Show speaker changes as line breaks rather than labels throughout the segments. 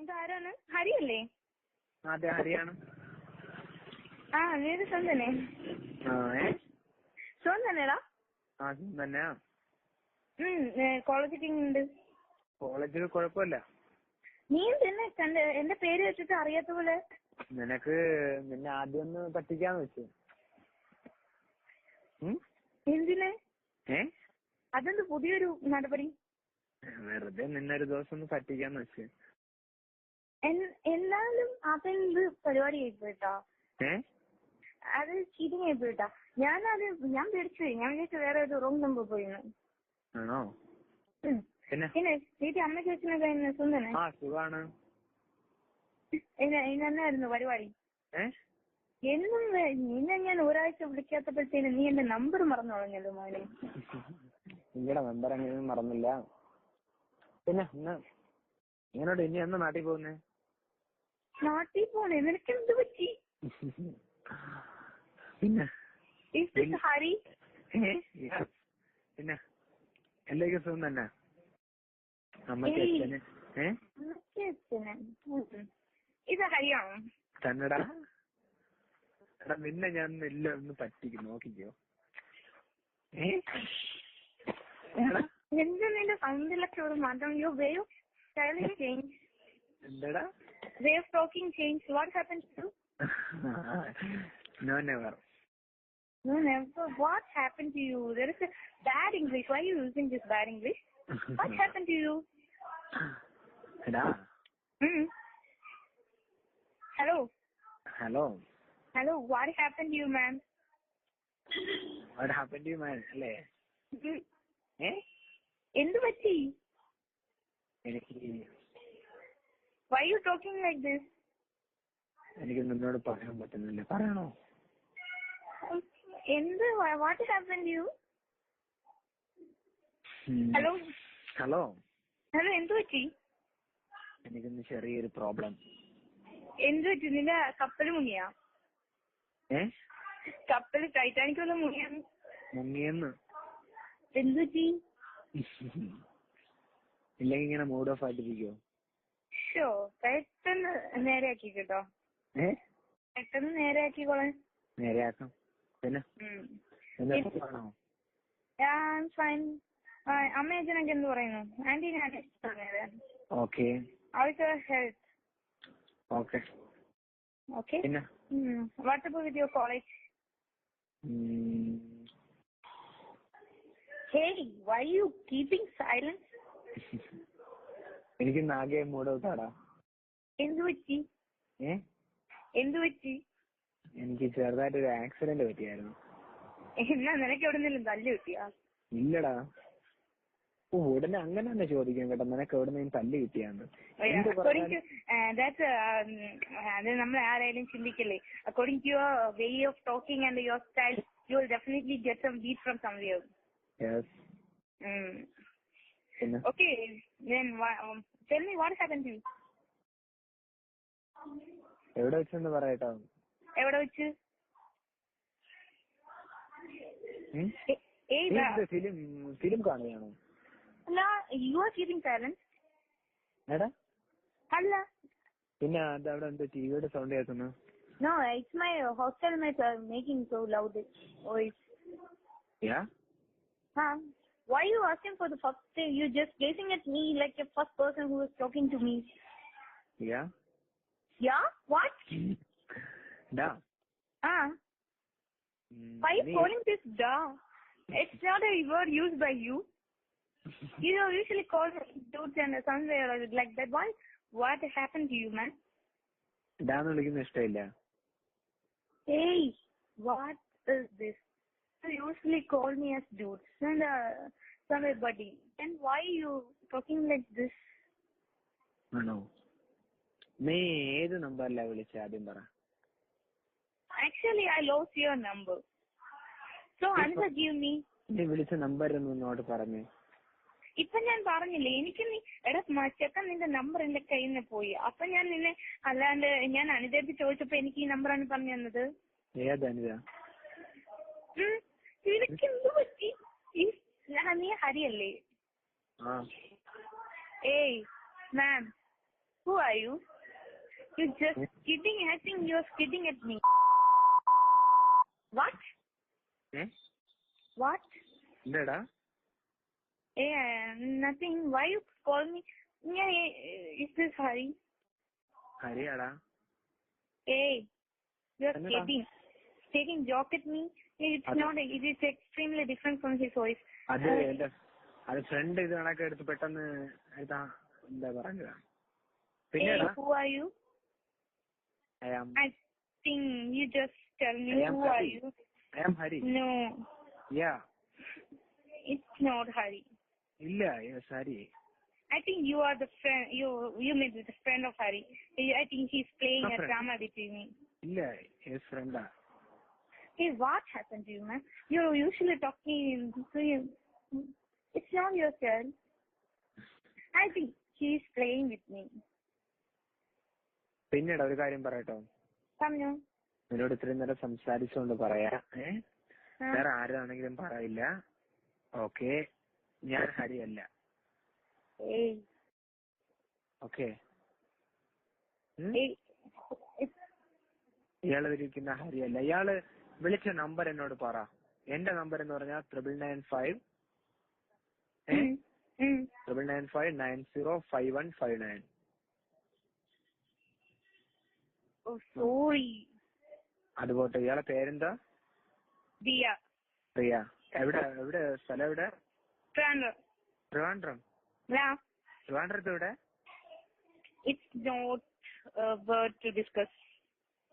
ഇതാരാണ്? ഹരിയല്ലേ?
അതെ, ഹരിയാണ്.
നീത് സ്വന്തം തന്നെ? സ്വന്തം തന്നെടാ?
തന്നെയാ.
കോളേജൊക്കെ എങ്ങനെയുണ്ട്?
കോളേജിൽ കുഴപ്പമില്ല.
നീ തന്നെ എന്റെ പേര് വെച്ചിട്ട് അറിയാത്ത പോലെ.
നിന്നെ ആദ്യം ഒന്ന് പറ്റിക്കാന്ന് വെച്ചു.
എന്തിന്? അതെന്ത് പുതിയൊരു നടപടി?
വെറുതെ നിന്നൊരു ദിവസം ഒന്ന് പറ്റിക്കാന്ന് വെച്ചു.
എന്നാലും അതെന്ത് പരിപാടി ആയിപ്പോയിട്ടാ? അത് ചീറ്റിംഗ് ആയിപ്പോയിട്ടാ. ഞാൻ പേടിച്ചുപോയി. ഞാൻ വിചാരിച്ചു വേറെ ഒരു റോങ് നമ്പർ പോയിന്ന്.
ആണോ?
പിന്നെ ചേച്ചി അമ്മ ചേച്ചിനൊക്കെ സുന്ദരനെ?
സുഖാണ്.
എന്നായിരുന്നു പരിപാടി? എന്നും നിന്നെ ഞാൻ ഒരാഴ്ച വിളിക്കാത്തപ്പോഴത്തേന് നീ എന്റെ നമ്പർ മറന്നു കളഞ്ഞല്ലോ മോനെ.
നിങ്ങളുടെ നമ്പർ എങ്ങനെയൊന്നും മറന്നില്ല. പിന്നെ ഇങ്ങനോട്ട് ഇനി എന്നാ നാട്ടിൽ പോകുന്നേ?
നാട്ടിൽ പോണേ? നിനക്ക് എന്ത് പറ്റി?
പിന്നെ
ഹരി?
പിന്നെ എല്ലാവർക്കും സുഖം തന്നെ? അമ്മയ്ക്ക് അച്ഛന്?
ഇത് ഹരിയാണോ?
തന്നെടാ. നിന്നെ ഞാൻ എല്ലാം ഒന്ന് പറ്റിക്കും, നോക്കിക്കോ.
എന്താ നിന്റെ സൗണ്ടിലൊക്കെ ഒരു മാറ്റം? Your way of styling change.
എന്താടാ?
Way of talking changed. What happened to you?
No, never.
No, never. What happened to you? There is a bad English. Why are you using this bad English? What happened to you?
Hello.
Hello.
Hello.
Hello. What happened to you, man?
What happened to you, man? അല്ലേ?
എന്ത് പറ്റി?
എനിക്ക്
Why are you talking like this?
എനിക്ക് നിന്നോട് പറയാൻ പറ്റുന്നില്ല. പറയണോ?
എന്ത്? What happened to you? Hello.
Hello.
Hello, എന്ത് പറ്റി?
എനിക്കൊന്ന് ചെറിയൊരു പ്രോബ്ലം.
എന്ത് പറ്റി? നിന്റെ കപ്പല് മുങ്ങിയാ? കപ്പല് ടൈറ്റാനിക് വല്ല
മുങ്ങിയെന്ന്.
എന്ത് പറ്റി?
ഇല്ലെങ്കിൽ ഇങ്ങനെ മൂഡ് ഓഫ് ആയിട്ടിരിക്കോ?
പെട്ടെന്ന് നേരെയാക്കി കേട്ടോ. പെട്ടെന്ന് നേരെയാക്കിക്കോളെ.
നേരെയാക്കാം. പിന്നെ
ഫൈൻ. അമ്മ അച്ഛനൊക്കെ എന്ത് പറയുന്നു? ആന്റി ഞാൻ
ഓക്കെ.
അവർക്ക് ഹെൽത്ത്
ഓക്കെ.
ഓക്കെ.
പിന്നെ
what up with your college? Hey, why are you keeping silence?
എനിക്ക് നാഗെ മൂഡ് ഔട്ടാടാ.
എന്ത് പറ്റി? എന്ത് പറ്റി?
എനിക്ക് ചെറുതായിട്ടൊരു ആക്സിഡന്റ് പറ്റിയായിരുന്നു.
എന്നാ നിനക്ക് എവിടെന്നെങ്കിലും തല്ല് കിട്ടിയാ?
ഇല്ലടാ. ഉടനെ അങ്ങനെ തന്നെ ചോദിക്കാൻ കേട്ടോ, നിനക്ക് എവിടെന്നെങ്കിലും തല്ല് കിട്ടിയാന്ന്.
അത് നമ്മൾ ആരായാലും ചിന്തിക്കില്ലേ. According to your way of talking and your style, you will definitely get some beat from somewhere.
Yes.
Okay, then tell me what happened to you?
എവിടെ വെച്ചെന്ന് പറയട്ടോ.
എവിടെ വെച്ച്?
ഫിലിം കാണുകയാണോ?
അല്ല, you are keeping silence.
എടാ
അല്ല.
പിന്നെ അതവിടെ എന്താ ടിവിയുടെ സൗണ്ട് കേൾക്കുന്നു?
No, it's my hostel mates are making so loud voice.
Yeah?
Why are you asking for the first thing? You're just gazing at me like a first person who is talking to me.
Yeah?
Yeah? What?
Da.
Why are you calling this da? It's not a word used by you. You usually call dudes and somewhere like that. Why? What happened to you, man?
Da nu vilikkunna ishtayilla.
Hey, what is this? You usually call me as dudes and somebody. And why are you talking like this?
No. നീ ഏത് നമ്പറിലാ വിളിച്ചത് ആദ്യം പറ.
Actually, I lost your number. So, answer give me.
നീ വിളിച്ച number ഒന്നോട്ട് പറഞ്ഞു.
ഇപ്പൊ ഞാൻ പറഞ്ഞില്ലേ, എനിക്ക് നീ ചെക്കൻ നിന്റെ നമ്പർ എന്റെ കയ്യിൽ നിന്ന് പോയി. അപ്പൊ ഞാൻ നിന്നെ അല്ലാണ്ട് ഞാൻ അനിതയോട് ചോദിച്ചപ്പോ എനിക്ക് ഈ നമ്പറാണ് പറഞ്ഞു തന്നത്.
ഏത് അനിത?
നിനക്ക് എന്ത് പറ്റി? നീ ഹരിയല്ലേ? ഏയ് മാം, Who are you? You're just kidding. I think you're kidding at me. What? What?
എന്താടാ?
Nothing. Why you call me? Yeah, is this Hari?
ഹരിയാടാ.
Hey, you're kidding. Taking joke at me. It's not. It is extremely different from his voice.
അത് front ഇത് കണക്കെ എടുത്ത് പെട്ടെന്ന് എന്താ പറഞ്ഞതാ.
Hey, who are you? I think you just tell me who are you.
I am Hari.
No.
Yeah.
It's not Hari.
Illa, yes, Hari.
I think you are the friend. You may be the friend of Hari. I think he's playing a drama between me.
Illa, yes, friend.
Hey, what happened to you, man? You're usually talking to him. It's not your turn. I think he's playing with me.
പിന്നീട് ഒരു കാര്യം പറയട്ടോ.
പറഞ്ഞോ.
നിന്നോട് ഇത്രയും നേരം സംസാരിച്ചുകൊണ്ട് പറയാ. വേറെ ആരാണെങ്കിലും പറയില്ല. ഓക്കെ, ഞാൻ ഹരിയല്ല. ഓക്കെ, ഇയാള് ഇരിക്കുന്ന ഹരിയല്ല. ഇയാള് വിളിച്ച നമ്പർ എന്നോട് പറ. എന്റെ നമ്പർ എന്ന് പറഞ്ഞാൽ 995 995905159. അതുപോട്ടെ. ഇയാളെ പേരെന്താ? പ്രിയ. എവിടെ സ്ഥലം? എവിടെ? ട്രിവാൻഡ്രം. ട്രിവാൻഡ്രത്ത് എവിടെ?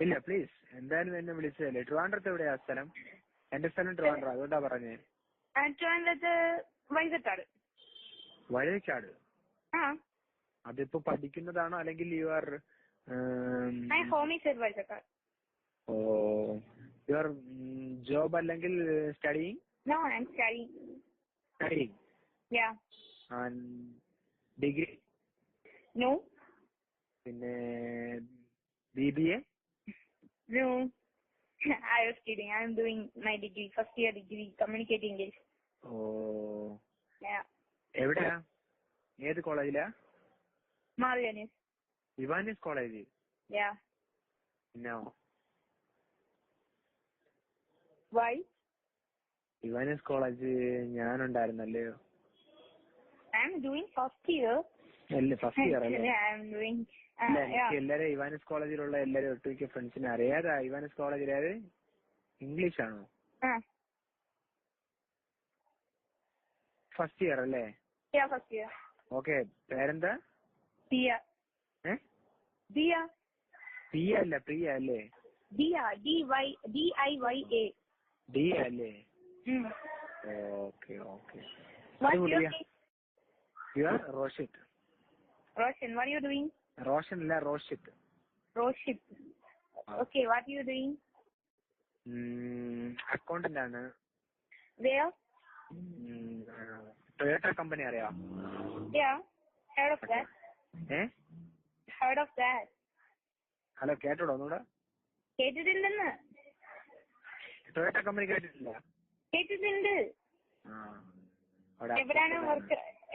ഇല്ല, പ്ലീസ്. എന്തായാലും എന്നെ വിളിച്ചതല്ലേ. ട്രിവാൻഡ്രത്ത് എവിടെയാ സ്ഥലം? എന്റെ സ്ഥലം ട്രിവാൻഡ്രം, അതുകൊണ്ടാ പറഞ്ഞേ. വഴുതക്കാട്. അതിപ്പോ പഠിക്കുന്നതാണോ അല്ലെങ്കിൽ യു ആർ യുവർ ജോബ് അല്ലെങ്കിൽ studying? Studying?
Yeah.
And degree?
No.
പിന്നെ BBA?
No. I was kidding. I am doing my degree, first year degree, communicating English.
Oh.
Yeah.
എവിടെയാ? ഏത് കോളേജിലാ?
Marianis.
Ivanis College?
Yeah.
No.
Why?
Ivanis College ഞാനുണ്ടായിരുന്നല്ലേ.
I am doing first year.
First year അല്ലേ?
I am doing.
എല്ലാരും ഇവാനിസ് കോളേജിലുള്ള എല്ലാരും ഒട്ടുമിക്ക ഫ്രണ്ട്സിനെ അറിയാം. ഏതാ ഇവാനിസ് കോളേജിലേത്? ഇംഗ്ലീഷ് ആണോ? ഫസ്റ്റ് ഇയർ അല്ലേ?
First year.
ഓക്കെ, പേരെന്താ?
ദിയ. ദിയ.
പിയ അല്ല, പ്രിയ അല്ലേ?
ദിയ. DIYA.
ദിയ അല്ലേ? Okay. You are Roshit.
Roshan, what are you doing?
Roshan അല്ല, Roshit.
Okay, what are you doing?
Accountant ആണ്.
Where?
ടൊയോട്ട കമ്പനി അറിയാം?
Yeah, heard of that. Heard of that.
Hello, കേട്ടോടോ ഒന്നുകൂടെ?
കേട്ടിട്ടില്ലെന്ന്.
ടൊയോട്ട കമ്പനി കേട്ടിട്ടില്ല?
കേട്ടിട്ടുണ്ട്.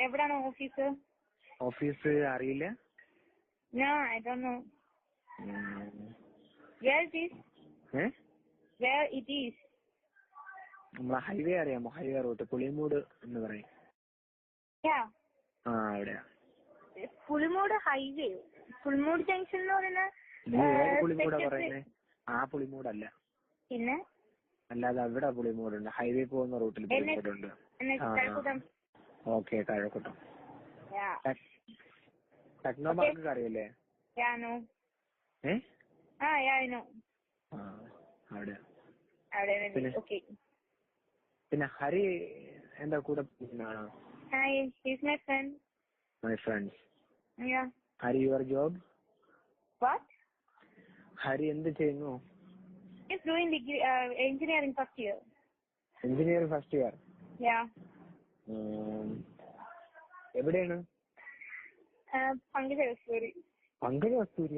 എവിടാണ് ഓഫീസ്?
ഓഫീസ് അറിയില്ല?
No, I don't know. Where it is? Where it is?
നമ്മളെ ഹൈവേ അറിയാമോ? ഹൈവേ റൂട്ട് പുളിമൂട് എന്ന് പറയും. എവിടെയാ?
പുളിമൂട് ഹൈവേ? പുളിമൂട് ജംഗ്ഷൻ എന്ന് പറയുന്ന
പുളിമൂടാ പറയുന്നേ? ആ പുളിമൂടല്ല. പിന്നെ അല്ലാതെ അവിടെ പുളിമൂടുണ്ട്. ഹൈവേ പോകുന്ന റൂട്ടിൽ പുളിമൂടുണ്ട്. ഓക്കെ, താഴെക്കുട്ടം. ടെക്നോ പാർക്ക് അറിയില്ലേ? അവിടെ. പിന്നെ ഹരി എന്താ കൂടെ? My friends. Hari your job? Hari എന്ത് ചെയ്യുന്നു?
Engineering first year.
Engineering first year?
Yeah.
എവിടെയാണ്?
Pankaj Kasturi.
Pankaj Kasturi?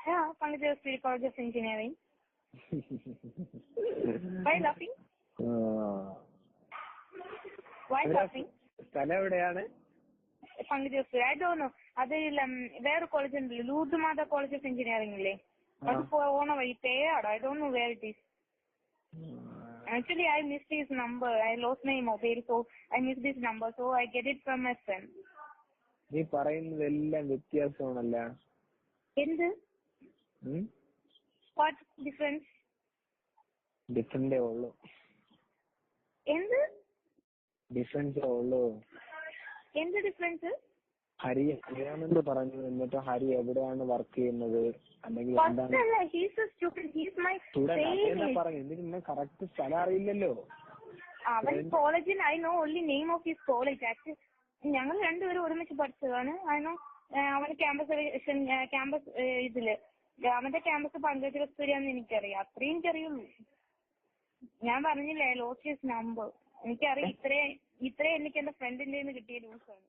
Yeah, Pankaj Kasturi College of Engineering. Why laughing? Why laughing?
സ്ഥലം എവിടെയാണ്?
Pankaj I don't know. അത് വേറെ കോളേജ് ഉണ്ടല്ലോ, Lourdes Mata college of engineering ഇല്ലേ, അത് പോണ വഴി പേയാടോ. I don't know where it is. Actually, I missed his number. I lost my mobile, so I missed his number. So I get it from my friend.
നീ പറയുന്നതെല്ലാം വ്യത്യാസമാണല്ല.
എന്ത്? What difference?
ഡിഫറൻസേ ഉള്ളൂ.
എന്ത്
ഡിഫറൻസേ ഉള്ളൂ.
എന്ത് ഡിഫറൻസ്?
ഹരി അറിയാമെന്ന് പറഞ്ഞു, എന്നിട്ട് ഹരി എവിടെയാണ് വർക്ക് ചെയ്യുന്നത് അല്ലെങ്കിൽ പറഞ്ഞു. എന്നിട്ട് നിന്നെ കറക്റ്റ് സ്ഥലം അറിയില്ലല്ലോ.
അവൻ കോളേജിൽ I know only name of his college. Actually ഞങ്ങൾ രണ്ടുപേരും ഒരുമിച്ച് പഠിച്ചതാണ്. ഐ നോ അവന്റെ ക്യാമ്പസ് ഇതില് അവന്റെ ക്യാമ്പസ് പങ്കജ് കസ്തൂരിയാന്ന് എനിക്കറിയാം. അത്രയും എനിക്കറിയുള്ളൂ. ഞാൻ പറഞ്ഞില്ലേ ലോസ്റ്റ് ഹിസ് നമ്പർ. എനിക്കറിയാം. ഇത്രേ എനിക്ക് എന്റെ ഫ്രണ്ടിന്റെ കിട്ടിയ ന്യൂസാണ്.